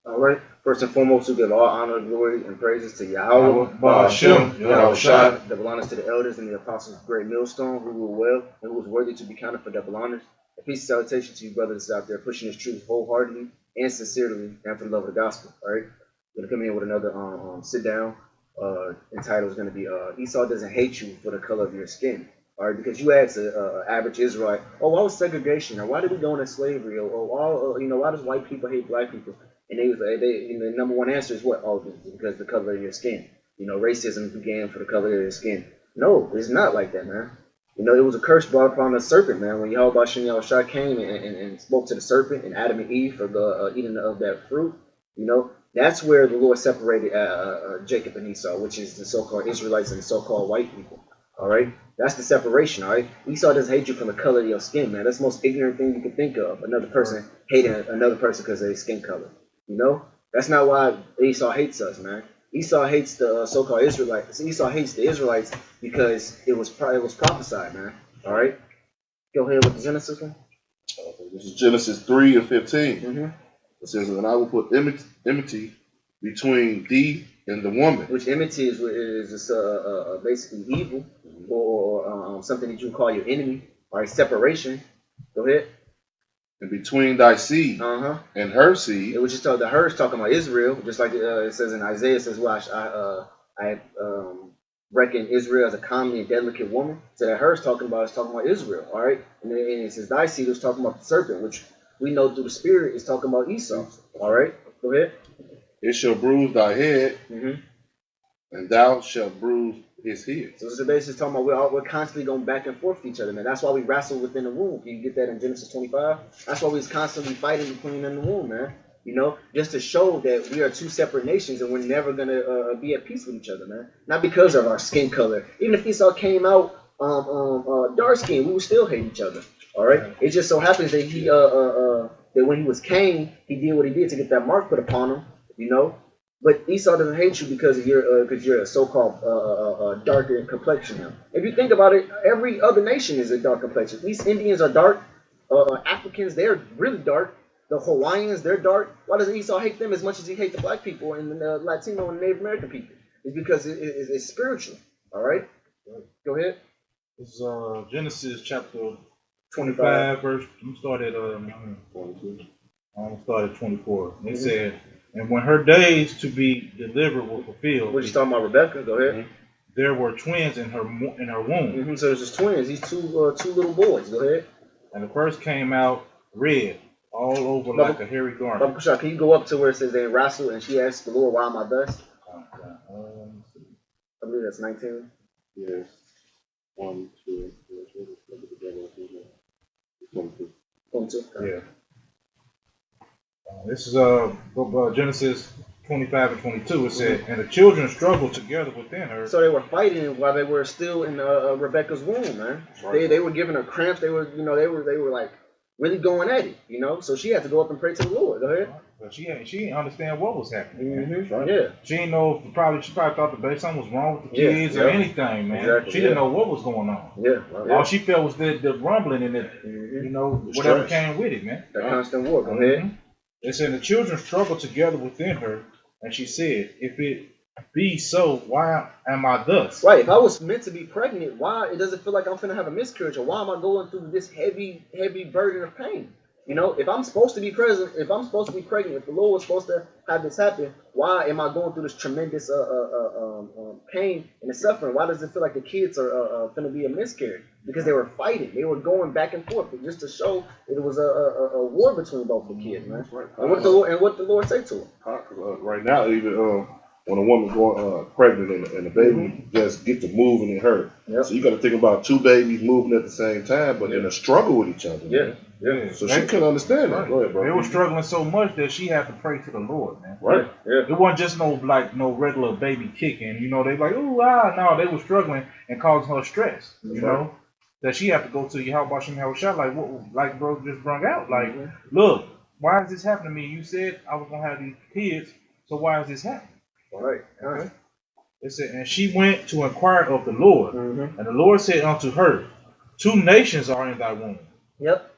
All right. First and foremost, we give all honor, glory, and praises to Yahweh, Ba'ashem, Yahushua. double honors to the elders and the apostles of Great Millstone, who rule well and who is worthy to be counted for double honors. A peace and salutation to you brothers out there pushing this truth wholeheartedly and sincerely and for the love of the gospel. All right. We're gonna come in with another sit down. Entitled is gonna be Esau doesn't hate you for the color of your skin. All right, because you ask an average Israelite, oh, why was segregation, or why did we go into slavery, or why does white people hate black people? And the number one answer is what? Oh, because the color of your skin. Racism began for the color of your skin. No, it's not like that, man. It was a curse brought upon the serpent, man. When Yahweh Shah came and spoke to the serpent and Adam and Eve for the eating of that fruit, that's where the Lord separated Jacob and Esau, which is the so-called Israelites and the so-called white people. All right, that's the separation. All right, Esau doesn't hate you from the color of your skin, man. That's the most ignorant thing you can think of. Another person hating another person because of their skin color. That's not why Esau hates us, man. Esau hates the so-called Israelites. Esau hates the Israelites because it was prophesied, man. All right, go ahead with the Genesis one. This is Genesis 3:15. Mm-hmm. It says, "And I will put enmity between thee and the woman." Which enmity is just basically evil or something that you call your enemy. All right, separation. Go ahead. "And between thy seed and her seed." It was just the her is talking about Israel, just like it says in Isaiah. It says, "Well, I reckon Israel as a comely and delicate woman." So that her is talking about Israel. All right, and then it says thy seed is talking about the serpent, which we know through the spirit is talking about Esau. All right, go ahead. "It shall bruise thy head, and thou shalt bruise his heel." So this is basically talking about we're constantly going back and forth with each other, man. That's why we wrestle within the womb. You get that in Genesis 25. That's why we're constantly fighting between in the womb, man. Just to show that we are two separate nations and we're never gonna be at peace with each other, man. Not because of our skin color. Even if Esau came out dark skinned, we would still hate each other. All right. It just so happens that he that when he was Cain, he did what he did to get that mark put upon him. But Esau doesn't hate you because you're a so-called darker complexion now. If you think about it, every other nation is a dark complexion. East Indians are dark. Africans, they're really dark. The Hawaiians, they're dark. Why does Esau hate them as much as he hates the black people and the Latino and Native American people? It's because it's spiritual. All right? Go ahead. This is Genesis chapter 25, verse. I'm start at 22. I'm start at 24. It said, "And when her days to be delivered were fulfilled," What you talking about, Rebecca? Go ahead. "there were twins in her womb." So there's just twins. These two little boys. Go ahead. "And the first came out red, all over like a hairy garment." Can you go up to where it says they wrestled and she asked the Lord, "Why am I thus?" I believe that's 19. Yes. 1, 2, 22. Yeah. This is Genesis 25 and 22. It said, "And the children struggled together within her." So they were fighting while they were still in Rebecca's womb, man. Right. They were giving her cramps. They were like really going at it, So she had to go up and pray to the Lord. Go ahead. But she didn't understand what was happening. Right. Yeah. She didn't know. She probably thought that something was wrong with the kids or anything, man. Exactly. She didn't know what was going on. Yeah. All she felt was the rumbling and it, whatever came with it, man. That constant war. Go ahead. It said the children struggled together within her, and she said, "If it be so, why am I thus?" Right. If I was meant to be pregnant, why it doesn't feel like I'm finna have a miscarriage, or why am I going through this heavy burden of pain? If I'm supposed to be pregnant, if the Lord was supposed to have this happen, why am I going through this tremendous pain and suffering? Why does it feel like the kids are going to be a miscarriage? Because they were fighting. They were going back and forth just to show that it was a war between both the kids, man. Right. And what the Lord say to them? Right now, even when a woman going pregnant and the baby just get to moving in her. Yep. So you got to think about two babies moving at the same time, but in a struggle with each other. Yeah. So she couldn't understand that. Go ahead, bro. They were struggling so much that she had to pray to the Lord, man. Right. Yeah. It wasn't just no regular baby kicking. They like, ooh, no, they were struggling and causing her stress. You know, that she had to go to Yahweh like bro just brung out. Like, look, why is this happening to me? You said I was gonna have these kids, so why is this happening? All right. Okay. It said, "And she went to inquire of the Lord, and the Lord said unto her, 2 nations are in thy womb." Yep.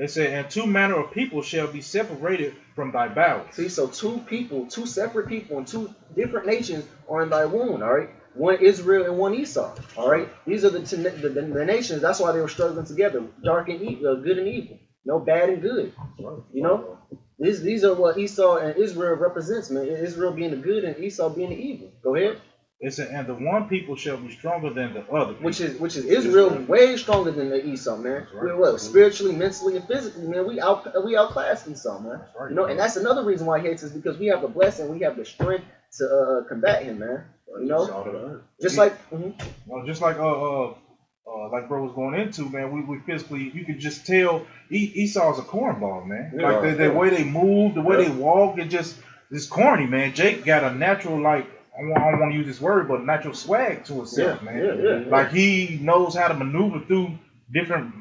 It said, and two manner of people shall be separated from thy bowels. See, so two separate people in two different nations are in thy womb, all right? One Israel and one Esau, all right? These are the nations. That's why they were struggling together, dark and evil, good and evil, bad and good. You know, these are what Esau and Israel represents, man. Israel being the good and Esau being the evil. Go ahead. It said, and the one people shall be stronger than the other people. Which is Israel way stronger than the Esau, man. We're what, spiritually, mentally, and physically, man. We outclass Esau, man. Right, and that's another reason why he hates us, because we have the blessing, we have the strength to combat him, man. Just like just like like bro was going into, man. We physically, you could just tell Esau's a cornball, man. Like the way they move, the way they walk, it's corny, man. Jake got a natural, like, I don't want to use this word, but natural swag to himself, man. Like he knows how to maneuver through different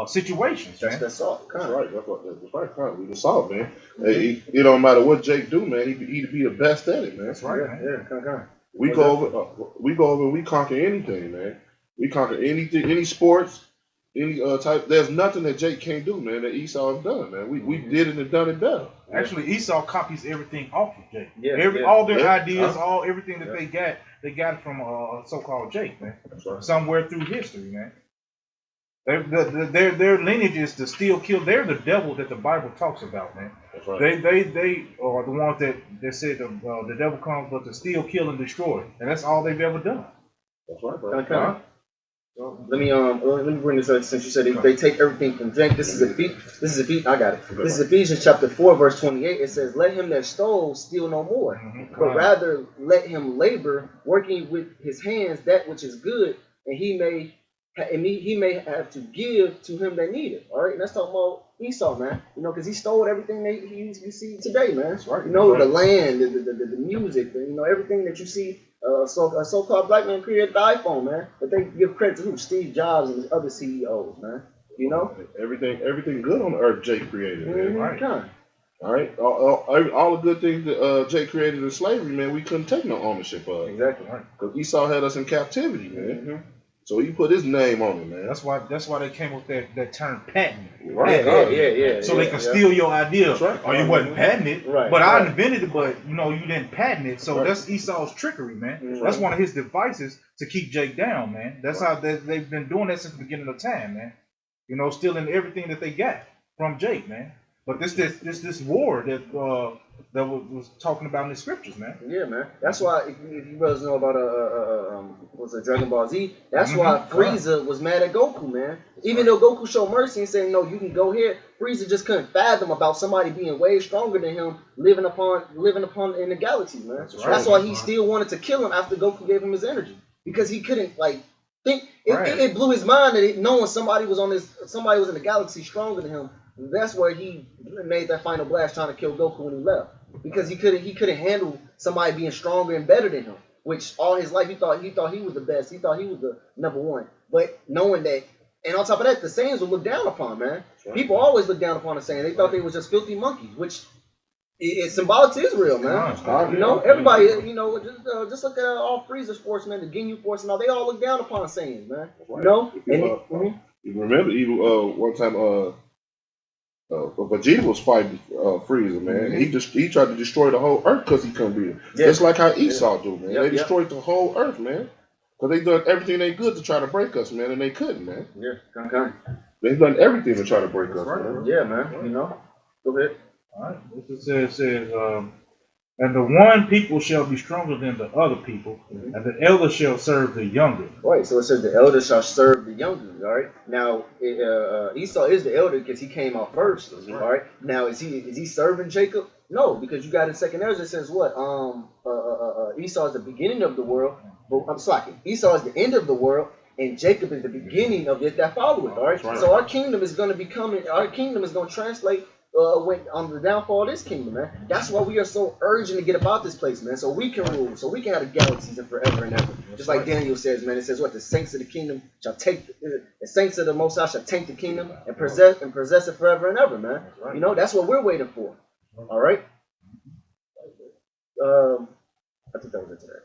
situations, man. That's salt. That's right. That's right. We the salt, man. Hey, it don't matter what Jake do, man. He be the best at it, man. That's right, man. We go over and we conquer anything, man. We conquer anything, any sports, any type. There's nothing that Jake can't do, man, that Esau has done, man. We did it and done it better. Actually, Esau copies everything off of Jake. All their ideas, everything that they got it from so-called Jake, man. Right. Somewhere through history, man. Their lineage is to steal, kill. They're the devil that the Bible talks about, man. That's right. They are the ones that said the devil comes but to steal, kill, and destroy, and that's all they've ever done. That's right, bro. Let me bring this up, since you said they take everything from Jake. This is Ephesians. I got it. This is Ephesians chapter 4, verse 28. It says, "Let him that stole steal no more, but rather let him labor, working with his hands that which is good, and he may have to give to him that needeth." All right, and that's talking about Esau, man. Because he stole everything that you see today, man. That's right. The land, the music, everything that you see. A so-called black man created the iPhone, man. But they give credit to who? Steve Jobs and other CEOs, man. Everything good on the earth Jake created, man. Right. All right. All the good things that Jake created in slavery, man, we couldn't take no ownership of. Exactly. Because Esau had us in captivity, man. So he put his name on it, man. That's why they came with that term patent. Right. Yeah. So they can steal your idea. That's right. Or you wasn't patented. Right. But I invented it, but you didn't patent it. So that's Esau's trickery, man. That's one of his devices to keep Jake down, man. That's how they've been doing that since the beginning of time, man. Stealing everything that they got from Jake, man. But this war that was talking about in the scriptures, man. Yeah, man. That's why if you brothers know about what's it, Dragon Ball Z, that's why Frieza was mad at Goku, man. Even though Goku showed mercy and said, "No, you can go here," Frieza just couldn't fathom about somebody being way stronger than him living upon in the galaxy, man. That's why he still wanted to kill him after Goku gave him his energy, because he couldn't think. It blew his mind that knowing somebody was in the galaxy stronger than him. That's where he made that final blast trying to kill Goku when he left, because he couldn't handle somebody being stronger and better than him. Which all his life he thought he was the best. He thought he was the number one. But knowing that, and on top of that, the Saiyans were looked down upon, man. Right. People always look down upon the Saiyans. They thought they were just filthy monkeys, which is symbolic to Israel, man. Everybody, just look at all Frieza sportsmen, the Ginyu Force, and all. They all look down upon the Saiyans, man. Right. You remember even one time. Vegeta was fighting Frieza, man. He tried to destroy the whole earth because he couldn't beat him. Just like how Esau do, man. They destroyed the whole earth, man. Because they done everything they could to try to break us, man, and they couldn't, man. Yeah, okay. They've done everything to try to break us, right. man. Yeah, man. Go ahead. All right. This says, and the one people shall be stronger than the other people, and the elder shall serve the younger. Right, so it says the elder shall serve the younger, all right? Now, Esau is the elder because he came out first, all right? Now, is he serving Jacob? No, because you got in second Ezra, it says what? Esau is the beginning of the world. I'm slacking. Esau is the end of the world, and Jacob is the beginning of it that follow it, all right? So our kingdom is going to translate on the downfall of this kingdom, man. That's why we are so urgent to get about this place, man. So we can rule, so we can have the galaxies and forever and ever. Just like Daniel says, man. It says what? The saints of the kingdom shall take the saints of the Most High shall take the kingdom and possess it forever and ever, man. That's what we're waiting for. All right. I think that was it today.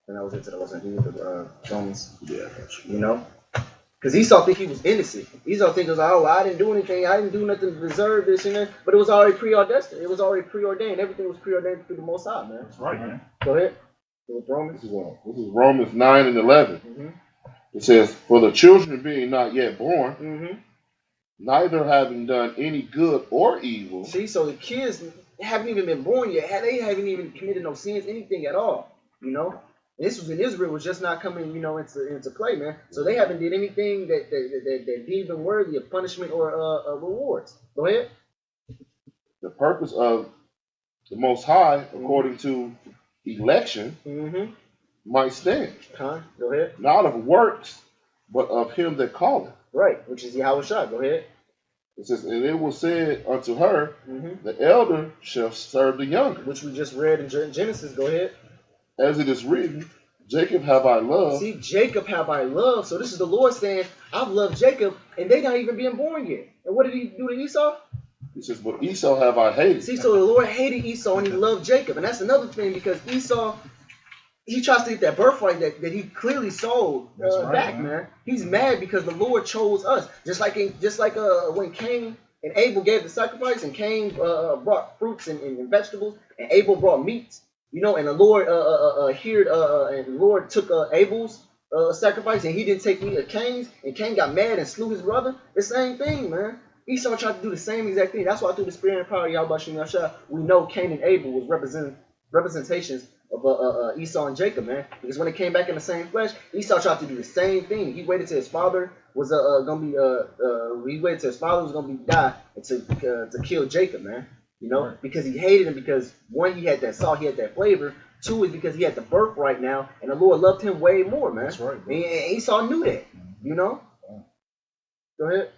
And that was it today. Wasn't he with the Romans? Yeah. Because Esau think he was innocent. Esau think it was like, oh, I didn't do anything. I didn't do nothing to deserve this and that. But it was already preordained. It was already preordained. Everything was preordained through the Most High, man. That's right, man. Go ahead. With Romans. This is Romans 9 and 11. Mm-hmm. It says, for the children being not yet born, Mm-hmm. neither having done any good or evil. See, so the kids haven't even been born yet. They haven't even committed no sins, anything at all. You know, and this was in Israel, was just not coming, you know, into play, man. So they haven't did anything that even worthy of punishment or rewards. Go ahead. The purpose of the Most High, according to election, might stand. Go ahead. Not of works, but of him that calleth. Right, which is Yahweh Shah. Go ahead. It says, and it was said unto her, the elder shall serve the younger. Which we just read in Genesis. Go ahead. As it is written, Jacob have I loved. See, Jacob have I loved. So this is the Lord saying, I've loved Jacob, and they not even being born yet. And what did he do to Esau? He says, but Esau have I hated. See, so the Lord hated Esau and he loved Jacob. And that's another thing, because Esau, he tries to get that birthright that he clearly sold right, back, man. He's mad because the Lord chose us. Just like when Cain and Abel gave the sacrifice, and Cain brought fruits and vegetables, and Abel brought meats. You know, and the Lord and the Lord took Abel's sacrifice, and he didn't take Cain's, and Cain got mad and slew his brother. The same thing, man. Esau tried to do the same exact thing. That's why through the spirit and power of Yahweh Shem Yahshua, we know Cain and Abel was representations of Esau and Jacob, man. Because when they came back in the same flesh, Esau tried to do the same thing. He waited till his father was gonna die to kill Jacob, man. You know, right. Because he hated him, because one, he had that salt, he had that flavor. Two is because he had the birthright now, and the Lord loved him way more, man. That's right. And Esau knew that. You know. Go ahead.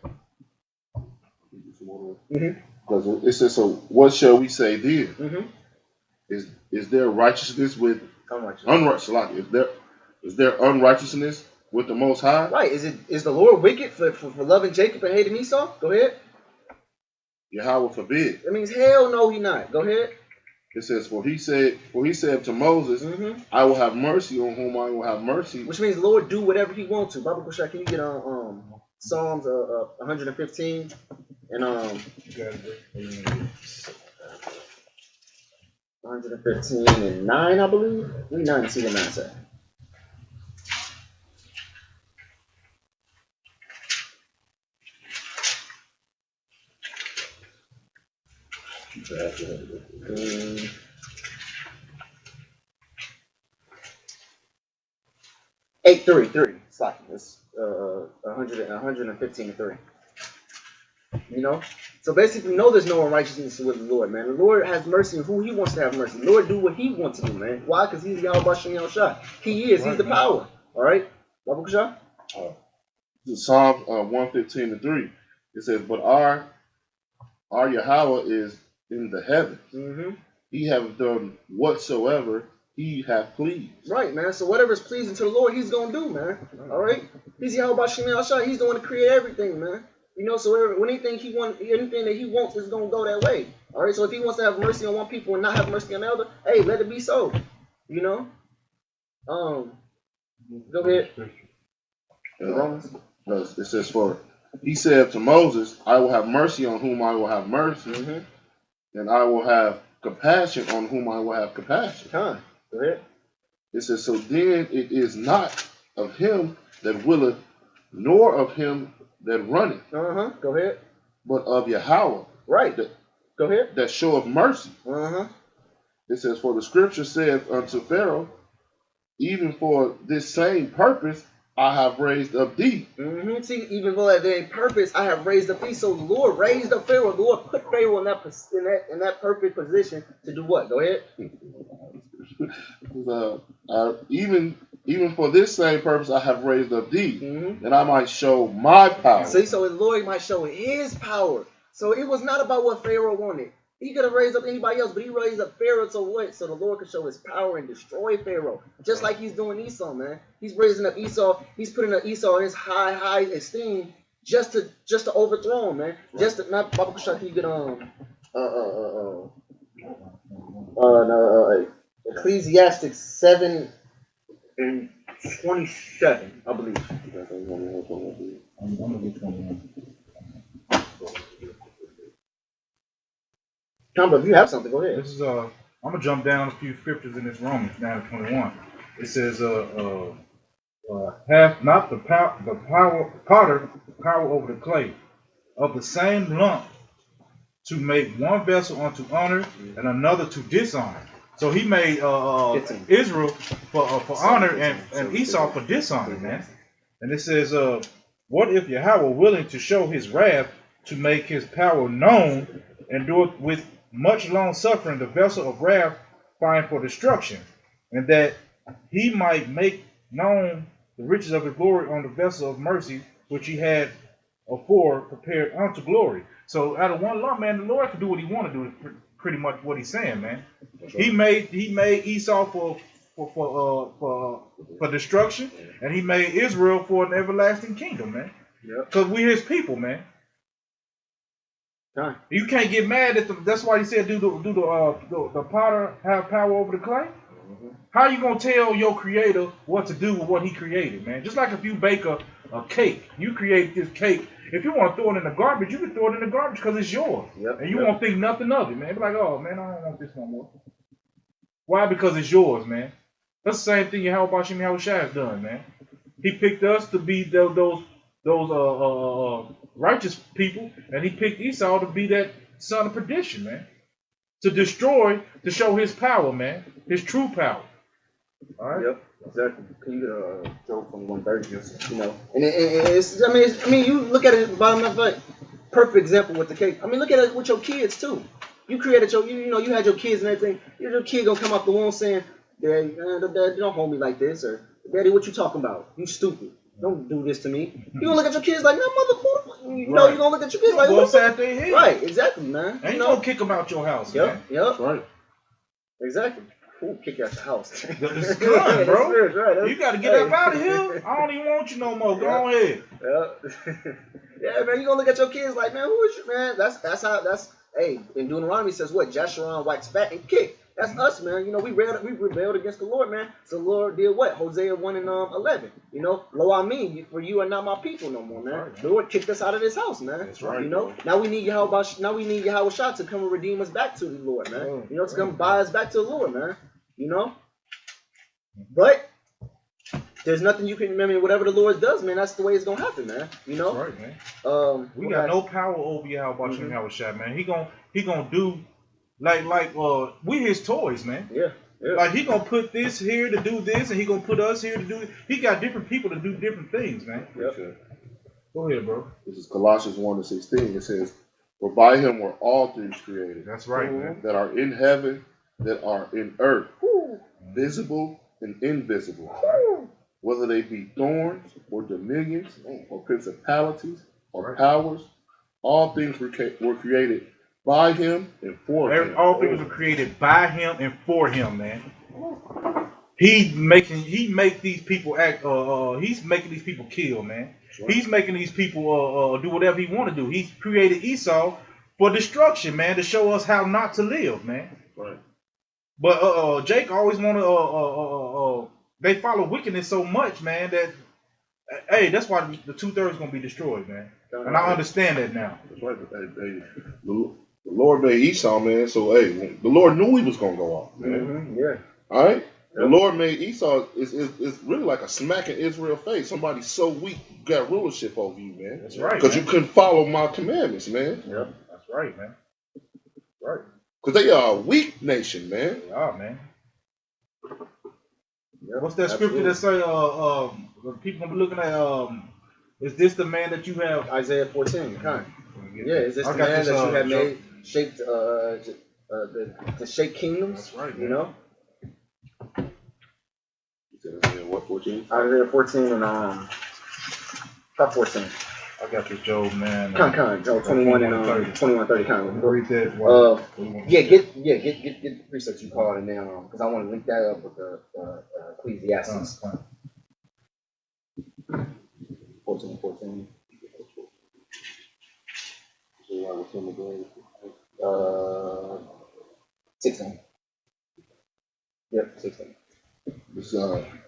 Because it says, so what shall we say then? Is there righteousness with unrighteousness? Is there unrighteousness with the Most High? Right. Is the Lord wicked for loving Jacob and hating Esau? Go ahead. Yahweh forbid. That means hell no, he not. Go ahead. It says, for he said to Moses, I will have mercy on whom I will have mercy. Which means the Lord do whatever he wants to. Baba Kushak, can you get on Psalms 115 and 115 and 9, I believe. Read 9 and see what 9 say. Eight three. Slacking. It's 115 and 3. You know? So basically, know there's no unrighteousness with the Lord, man. The Lord has mercy on who he wants to have mercy. The Lord do what he wants to do, man. Why? Because he's Yahweh Shem Yahshua. He is. He's the power. All right? Babu Kusha? Psalm 115 and 3. It says, but our Yahweh is in the heavens. He hath done whatsoever he hath pleased. Right, man. So whatever is pleasing to the Lord, he's going to do, man. All right? He's Yahweh Shem Yahshua. He's the one to create everything, man. You know, so anything that he wants is going to go that way. All right? So if he wants to have mercy on one people and not have mercy on the other, hey, let it be so. You know? Go ahead. Romans. It says, for he said to Moses, I will have mercy on whom I will have mercy, and I will have compassion on whom I will have compassion. Go ahead. It says, so then it is not of him that willeth, nor of him that runneth. Go ahead. But of Yahweh. Right. Go ahead. That showeth mercy. It says, for the scripture saith unto Pharaoh, even for this same purpose I have raised up thee. See, even for that very purpose I have raised up thee. So the Lord raised up Pharaoh. The Lord put Pharaoh in that perfect position to do what? Go ahead. Even for this same purpose I have raised up thee, that I might show my power. See, so the Lord might show his power. So it was not about what Pharaoh wanted. He could have raised up anybody else, but he raised up Pharaoh to what? So the Lord could show his power and destroy Pharaoh. Just like he's doing Esau, man. He's raising up Esau. He's putting up Esau in his high esteem just to overthrow him, man. Just to not Baba Kushak, can you get Ecclesiastes 7 and 27, I believe. I'm gonna get 21. Tom, if you have something, go ahead. This is I'm gonna jump down a few scriptures in this Romans down to 21. It says have not the potter power over the clay of the same lump to make one vessel unto honor and another to dishonor. So he made Israel for honor and Esau for dishonor, man. And it says, what if Yahweh willing to show his wrath to make his power known and do it with much long suffering the vessel of wrath fine for destruction, and that he might make known the riches of his glory on the vessel of mercy which he had afore prepared unto glory. So out of one lump, man, the Lord can do what he want to do. Is pretty much what he's saying, man. He made Esau for destruction, and he made Israel for an everlasting kingdom, man. Because we're his people, man. Huh. You can't get mad at them. That's why he said, do the potter have power over the clay? Mm-hmm. How you gonna tell your creator what to do with what he created, man? Just like if you bake a cake, you create this cake. If you want to throw it in the garbage, you can throw it in the garbage because it's yours. And you won't think nothing of it, man. Be like, oh man, I don't want this no more. Why? Because it's yours, man. That's the same thing Yahweh has done, man. He picked us to be those righteous people, and he picked Esau to be that son of perdition, man. To destroy, to show his power, man. His true power. All right? Yep, exactly. Can you get Job from 130? You know, and it's I mean, you look at it bottom of like perfect example with the cake. I mean, look at it with your kids too. You created you had your kids and everything. Your kid gonna come out the womb saying, "Daddy, don't hold me like this," or "Daddy, what you talking about? You stupid. Don't do this to me." You gonna look at your kids like, "No, mother," you know. You gonna look at your kids like, "What's that they hear?" Right, exactly, man. And you gonna kick them out your house, man. Yep, right. Exactly. Ooh, kick you out the house. It's good, bro. Right. You got to get up out of here. I don't even want you no more. Go ahead. Yeah, man. You gonna look at your kids like, man, who is you, man? That's hey. In Deuteronomy says what? Jeshurun waxed fat and kicked. That's us, man. You know, we rebelled against the Lord, man. So the Lord did what? Hosea 1 and 11. You know, lo I mean, for you are not my people no more, man. Right, the Lord kicked us out of this house, man. That's right. You know, bro. Now we need Yahweh Shah to come and redeem us back to the Lord, man. You know, to come buy us back to the Lord, man. You know, but there's nothing you can. I mean, whatever the Lord does, man, that's the way it's gonna happen, man. You know, that's right, man. We got no power over Yahweh Shah, man. He gonna do like we his toys, man. Yeah. Like he gonna put this here to do this, and he gonna put us here to do it. He got different people to do different things, man. Yep. Go ahead, bro. This is Colossians 1:16. It says, "For by him were all things created." That's right, man. That are in heaven, that are in earth, visible and invisible. Whether they be thorns or dominions or principalities or powers, all things were created by him and for him. All things were created by him and for him, man. He make these people act. He's making these people kill, man. Right. He's making these people do whatever he want to do. He's created Esau for destruction, man, to show us how not to live, man. Right. But Jake always want to. They follow wickedness so much, man, that hey, that's why the 2/3 gonna be destroyed, man. And I understand that now. That's right. The Lord made Esau, man. So hey, the Lord knew he was gonna go off, man. Mm-hmm. Yeah. All right. The Lord made Esau is really like a smack in Israel's face. Somebody so weak got rulership over you, man. That's right. Because you couldn't follow my commandments, man. Yep. That's right, man. Right. Because they are a weak nation, man. They are, man. Yep, what's that scripture that say? People be looking at. Is this the man that you have? Isaiah 14. Kind. Yeah. Is this the man that you have made, shaped to shake kingdoms? That's right. You know. What 14? Isaiah 14 and top 14. I got this Job, man. Con. Job 21 and 21:30. Kind. Read that. Get the precepts you called and then because I want to link that up with the Ecclesiastes. 14. 16. Yep, 16. It's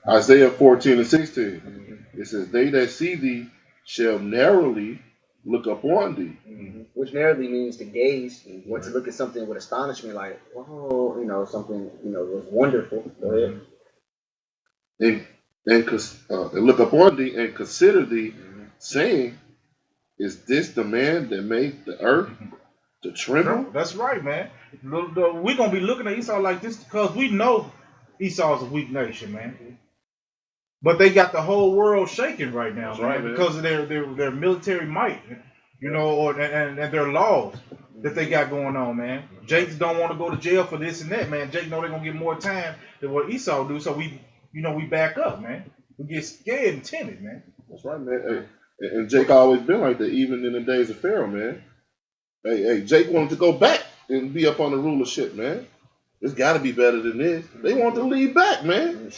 Isaiah 14 and 16. Mm-hmm. It says, "They that see thee shall narrowly look upon thee." Mm-hmm. Which narrowly means to gaze or to look at something with astonishment, like, oh, something, was wonderful. Go ahead. And, and look upon thee and consider thee, Mm-hmm. saying, "Is this the man that made the earth to tremble?" That's right, man. We're gonna be looking at Esau like this because we know Esau's a weak nation, man. But they got the whole world shaking right now, That's man, right, man. because of their military might, and their laws that they got going on, man. Jakes don't want to go to jail for this and that, man. Jake know they're gonna get more time than what Esau do, so we back up, man. We get scared and timid, man. That's right, man. Hey, and Jake always been like that, even in the days of Pharaoh, man. Hey, Jake wanted to go back and be up on the rulership, man. It's got to be better than this. They want to lead back, man.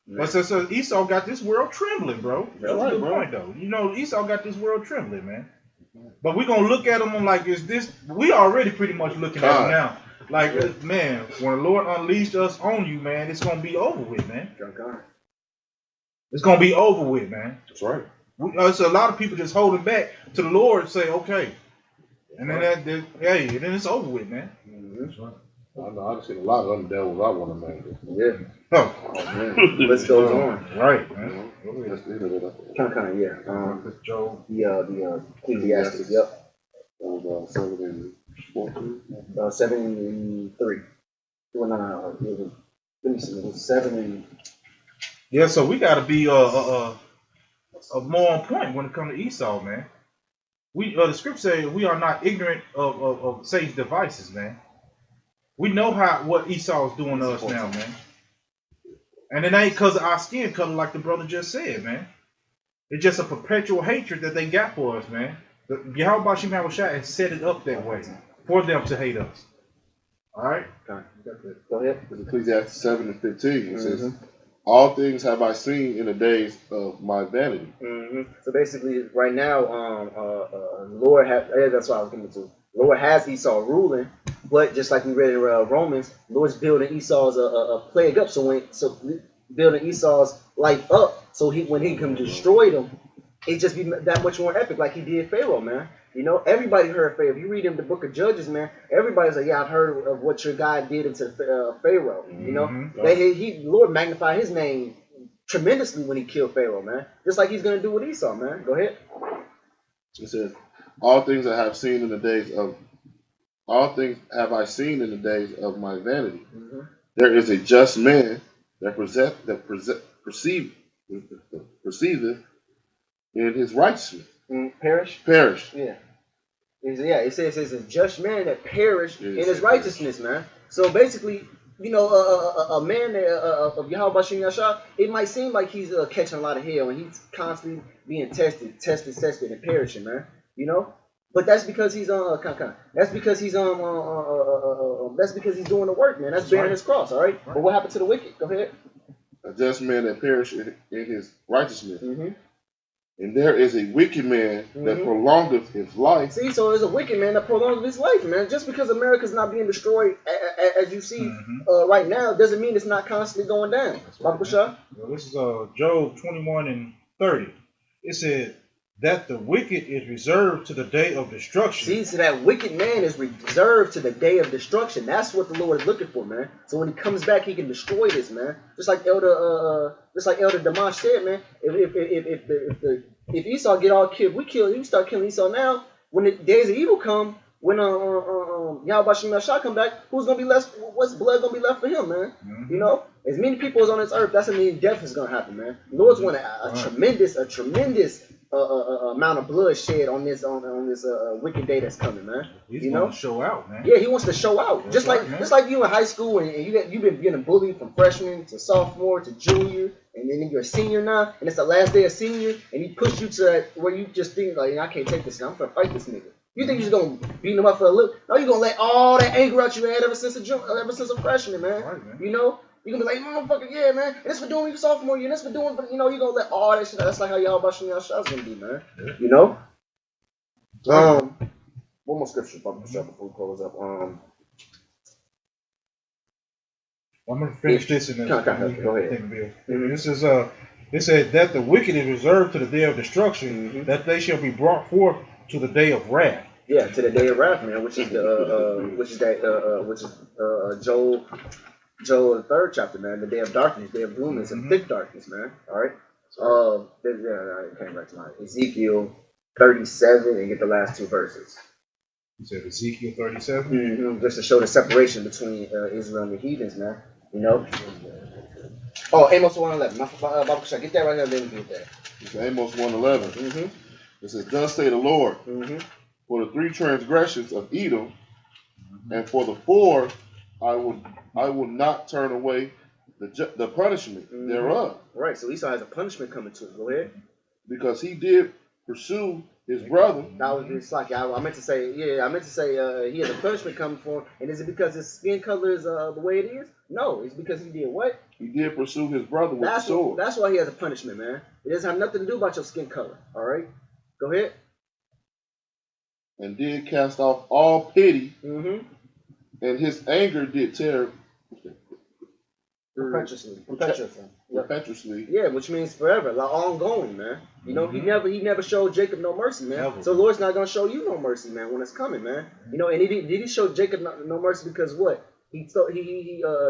But so Esau got this world trembling, bro. That's right, a good bro. point, though. Esau got this world trembling, man. But we're gonna look at them like, is this? We already pretty much looking at them now. Like, man, when the Lord unleashed us on you, man, it's gonna be over with, man. It's gonna be over with, man. That's right. So a lot of people just holding back to the Lord and say, okay, and then and then it's over with, man. Mm-hmm. That's right. I know. I've seen a lot of them devils I want to make it. Yeah. Oh man. Let's go on. Right, man. Kind of, yeah. Joe. The Ecclesiastes. Yep. 7 and 3. Well, no. Let me see. It was 7 and. Yeah. So we got to be more on point when it comes to Esau, man. The script says we are not ignorant of Satan's devices, man. We know what Esau is doing to us now, man. And it ain't because of our skin color, like the brother just said, man. It's just a perpetual hatred that they got for us, man. Yahweh Bashim Hawashai has set it up that way for them to hate us. All right? Go ahead. It's Ecclesiastes 7 and 15. It says, "All things have I seen in the days of my vanity." Mm-hmm. So basically, right now, Lord has. That's what I was coming to. Lord has Esau ruling, but just like we read in Romans, Lord's building Esau's a plague up. So building Esau's life up, so when he can destroy them, it just be that much more epic, like he did Pharaoh, man. Everybody heard Pharaoh. If you read in the book of Judges, man, everybody's like, yeah, I've heard of what your God did into Pharaoh. Lord magnified his name tremendously when he killed Pharaoh, man. Just like he's gonna do with Esau, man. Go ahead. It says, "All things I have seen in the days of all things have I seen in the days of my vanity. Mm-hmm. There is a just man that perceiveth in his righteousness." Perish. Yeah. It says it's a just man that perished in his righteousness, man. So basically, a man of Yahweh Bashim Yashar, it might seem like he's catching a lot of hell and he's constantly being tested, and perishing, man. But that's because he's that's because he's doing the work, man. That's bearing his cross, all right? But what happened to the wicked? Go ahead. A just man that perished in his righteousness. Mm-hmm. And there is a wicked man that prolongeth his life. See, so there's a wicked man that prolongs his life, man. Just because America's not being destroyed, as you see right now, doesn't mean it's not constantly going down. Well, this is Job 21 and 30. It said that the wicked is reserved to the day of destruction. See, so that wicked man is reserved to the day of destruction. That's what the Lord is looking for, man. So when he comes back, he can destroy this, man. Just like Elder Damash said, man. If Esau get all killed, you start killing Esau now. When the days of evil come, when Yahweh Bashim Yashar come back, who's gonna be left? What's blood gonna be left for him, man? Mm-hmm. As many people as on this earth, that's mean death is gonna happen, man. The Lord's want a tremendous amount of blood shed on this wicked day that's coming, man. He's gonna show out, man. Yeah, he wants to show out. Just like you in high school and you've been getting bullied from freshman to sophomore to junior, and then you're a senior now, and it's the last day of senior, and he pushed you to where you just think like, I can't take this. I'm gonna fight this nigga. You think you're just gonna beat him up for a look? No, you're gonna let all that anger out you had ever since a freshman, man. Right, man. You're gonna be like, motherfucker, yeah, man. And this for doing your sophomore year, and this for doing, you're gonna let all that shit. That's like how y'all Bashim Yashar is gonna be, man. Yeah. One more scripture before we close up. I'm gonna finish this and then Go ahead. This is it said that the wicked is reserved to the day of destruction, that they shall be brought forth to the day of wrath. Yeah, to the day of wrath, man, which is Joel the 3rd chapter, man. The day of darkness, day of gloom, and thick darkness, man. All right. It came right to mind. Ezekiel 37, and get the last 2 verses. You said Ezekiel 37. Just to show the separation between Israel and the heathens, man. You know. Oh, Amos 1:11. Get that right now, then we get that. It's Amos 1:11. It says, "Thus say the Lord, for the 3 transgressions of Edom, and for the 4, I will not turn away the punishment thereof." Right. So Esau has a punishment coming to him. Go ahead. Because he did pursue his brother. That was just like I meant to say. Yeah, I meant to say he has a punishment coming for him. And is it because his skin color is the way it is? No, it's because he did what? He did pursue his brother with the sword. That's why he has a punishment, man. It doesn't have nothing to do about your skin color. All right, go ahead. And did cast off all pity, and his anger did tear impetuously. Yeah, which means forever, like ongoing, man. You know, he never showed Jacob no mercy, man. Never. So the Lord's not gonna show you no mercy, man, when it's coming, man. You know, and did he show Jacob no mercy because what?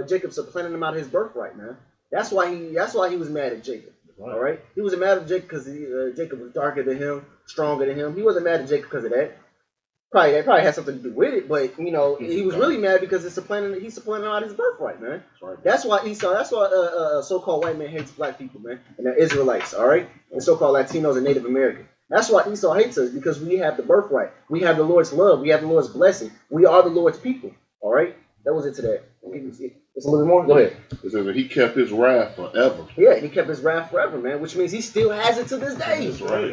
Jacob supplanted him out of his birthright, man. That's why he was mad at Jacob. Right. All right, he wasn't mad at Jacob because Jacob was darker than him, stronger than him. He wasn't mad at Jacob because of that. That probably had something to do with it, but you know, he was really mad because he supplanted out his birthright, man. That's why so-called white man hates black people, man, and the Israelites, all right, and so-called Latinos and Native Americans. That's why Esau hates us, because we have the birthright, we have the Lord's love, we have the Lord's blessing, we are the Lord's people, all right. That was it today. It's a little bit more. Go ahead. It says that he kept his wrath forever. Yeah, he kept his wrath forever, man. Which means he still has it to this day. That's right.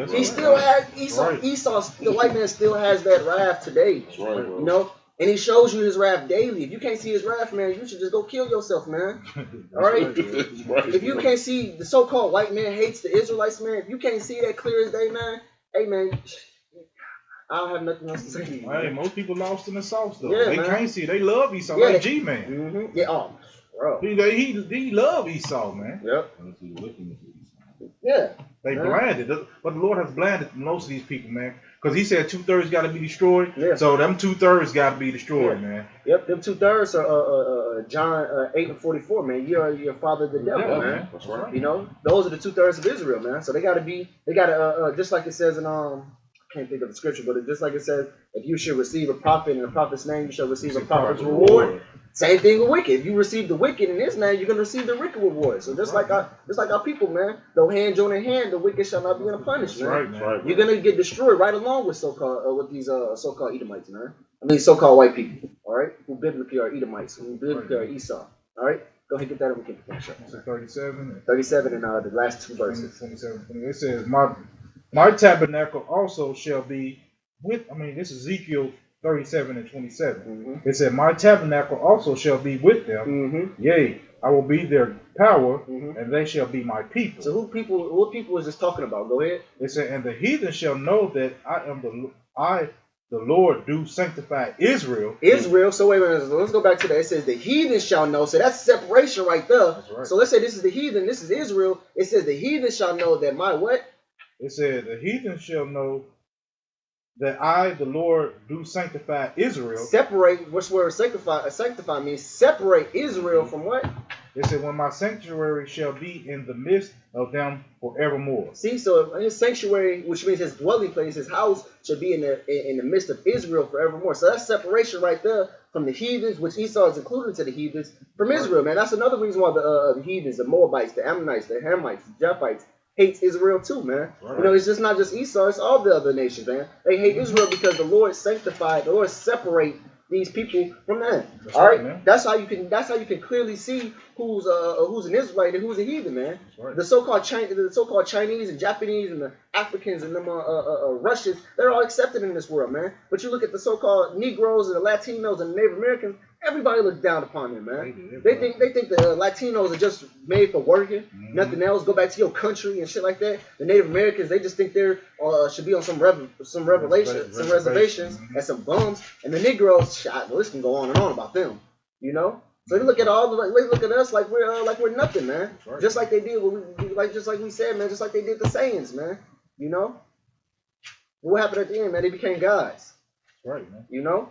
Esau, the white man still has that wrath today. That's right, bro. You know, and he shows you his wrath daily. If you can't see his wrath, man, you should just go kill yourself, man. All right. If you can't see the so-called white man hates the Israelites, man. If you can't see that clear as day, man. Hey, man. I don't have nothing else to say. Hey, most people lost in the sauce though. Yeah, they can't see. They love Esau, like G-Man. Yeah, oh, bro. He love Esau, man. Yep. Yeah. They blinded, but the Lord has blinded most of these people, man. Because He said 2/3 got to be destroyed. Yeah. So them 2/3 got to be destroyed, man. Yep. Them 2/3 are John 8:44, man. You are your father, the devil, man. That's right. You know, those are the 2/3 of Israel, man. So they got to just like it says in I can't think of the scripture, but just like it says, if you should receive a prophet in a prophet's name, you shall receive a prophet's reward. Same thing with wicked. If you receive the wicked in his name, you're gonna receive the wicked reward. So just like our people, man, though hand join in hand, the wicked shall not be in a punishment. Right, you're gonna get destroyed right along with these so-called Edomites, man. I mean so-called white people, all right, who biblically are Edomites, who biblically are Esau. All right, go ahead, get that and we can finish up. 37. 37 and the last 2 verses. 27. It says, My tabernacle also shall be with, this is Ezekiel 37 and 27. It said, my tabernacle also shall be with them. Yea, I will be their power, and they shall be my people. So what people is this talking about? Go ahead. It said, and the heathen shall know that I the Lord do sanctify Israel. So wait a minute, let's go back to that. It says the heathen shall know. So that's separation right there. Right. So let's say this is the heathen, this is Israel. It says the heathen shall know that my what? It said, the heathen shall know that I, the Lord, do sanctify Israel. Separate, which word sanctify means separate Israel from what? It said, when my sanctuary shall be in the midst of them forevermore. See, so his sanctuary, which means his dwelling place, his house, should be in the midst of Israel forevermore. So that's separation right there from the heathens, which Esau is included to the heathens, from Israel, man. That's another reason why the heathens, the Moabites, the Ammonites, the Hamites, the Japhites, hates Israel too, man. Right. You know, it's just not just Esau, it's all the other nations, man. They hate Israel because the Lord sanctified, the Lord separate these people from them. All right, man. That's how you can clearly see who's an Israelite and who's a heathen, man. Right. The so-called Chinese and Japanese and the Africans and them Russians, they're all accepted in this world, man. But you look at the so-called Negroes and the Latinos and the Native Americans, everybody looks down upon them, man. They think the Latinos are just made for working, nothing else. Go back to your country and shit like that. The Native Americans, they just think they're should be on some reservations, and some bums. And the Negroes, the list can go on and on about them, you know. So they look at they look at us like we're nothing, man. Right. Just like they did just like we said, man. Just like they did the Saiyans, man. You know. What happened at the end, man? They became gods. Right, man. You know.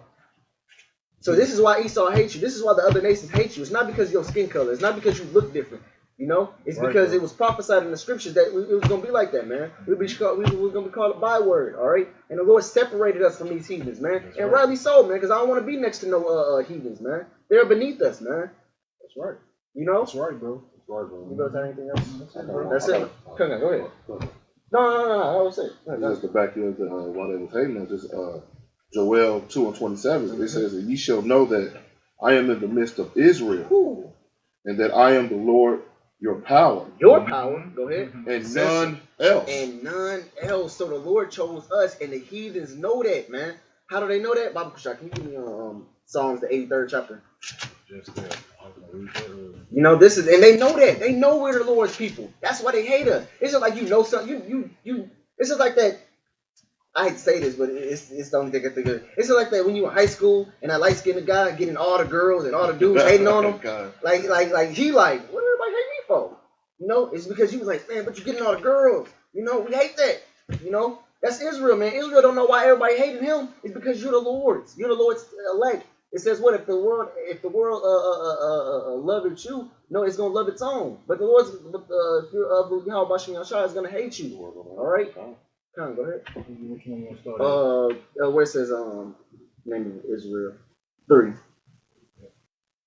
So this is why Esau hates you. This is why the other nations hate you. It's not because of your skin color. It's not because you look different. You know, it's right, because bro. it was prophesied in the scriptures that it was going to be like that, man. We were going to be called a byword, all right? And the Lord separated us from these heathens, man. That's and right. rightly so, man, because I don't want to be next to no heathens, man. They're beneath us, man. That's right. You know? That's right, bro. That's right, bro. You go to anything else? That's That's it. Come on, go ahead. No. I was saying. Just to back you into why they was hating us, just Joel 2:27, it says that ye shall know that I am in the midst of Israel, Ooh. and that I am the Lord your power, Your power. Go ahead. and none else. And none else. So the Lord chose us, and the heathens know that, man. How do they know that? Bible Kushak, can you give me Psalms the 83rd chapter? Just that. I was gonna read that earlier. You know, this is, and they know that. They know we're the Lord's people. That's why they hate us. It's just like you know something. It's just like that. I hate to say this, but it's the only thing I think of. It's just like that when you were in high school and that light-skinned guy getting all the girls and all the dudes hating on him. God. Like he like, what everybody hate me for? You know, it's because you was like, man, but you're getting all the girls. You know, we hate that. You know, that's Israel, man. Israel don't know why everybody hated him. It's because you're the Lord's. You're the Lord's elect. It says what if the world loved you? No, it's gonna love its own. But the Lord's if you're of Yahweh Bashem Yashar is gonna hate you. All right. Come on, go ahead. Which one you want to start at? Where it says name of Israel 3.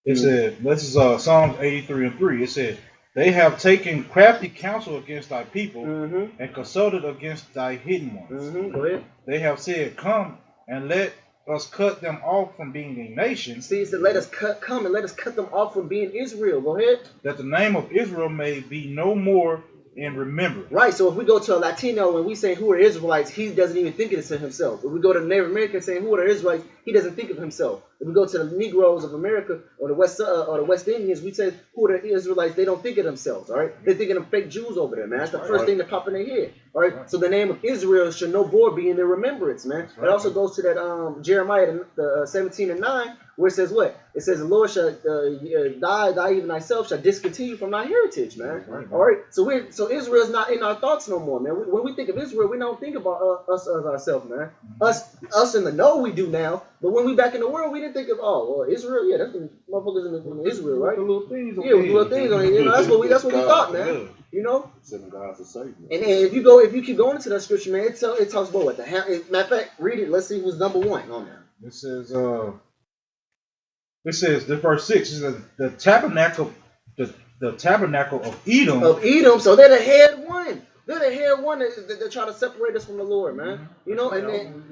It said, this is Psalms 83:3. It said, they have taken crafty counsel against thy people and consulted against thy hidden ones. Go ahead. They have said, come and let us cut them off from being a nation. See, it said, let us come and let us cut them off from being Israel. Go ahead. That the name of Israel may be no more in remembrance. Right. So if we go to a Latino and we say who are Israelites, he doesn't even think of it himself. If we go to the Native American saying who are Israelites, he doesn't think of himself. If we go to the Negroes of America or the West Indians, we say who are the Israelites, they don't think of themselves. All right. They're thinking of fake Jews over there, man. That's the first thing that pop in their head. All right. So the name of Israel should no more be in their remembrance, man. It also goes to that Jeremiah 17:9, where it says what? It says the Lord shall thou even thyself shall discontinue from thy heritage, man. All right. So Israel's not in our thoughts no more, man. When we think of Israel, we don't think about us as ourselves, man. Us in the know we do now, but when we back in the world, we didn't think of Israel. Yeah, that's the motherfuckers in Israel, right? The little things. Yeah, with the little things on it. You know, that's what we thought, man. Yeah. You know. Sending God to save you. And then if you keep going into that scripture, man, it talks about what matter of fact, read it. Let's see who's number 1 on there. This says the verse 6 is the tabernacle of Edom. Of Edom, so they're the head one. They're the head one that try to separate us from the Lord, man. You know, and then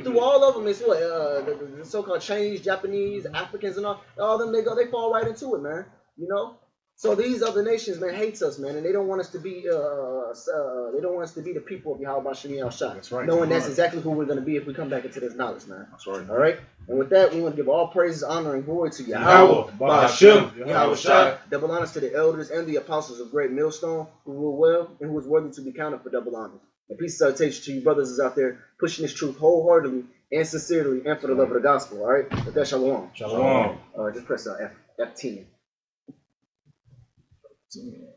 through all of them, it's what the so-called Chinese, Japanese, Africans, and all of them. They fall right into it, man. You know. So these other nations, man, hates us, man, and they don't want us to be the people of Yahweh Bashem Yahshua. That's right. Knowing that's exactly who we're going to be if we come back into this knowledge, man. That's right. All right. And with that, we want to give all praises, honor, and glory to Yahweh Bashem Yahweh Yahshua. Double honors to the elders and the apostles of Great Millstone who rule well and who is worthy to be counted for double honors. And peace and salutation to you brothers is out there pushing this truth wholeheartedly and sincerely and for the love of the gospel. All right. With that, shalom. Shalom. Just press F10. Yeah.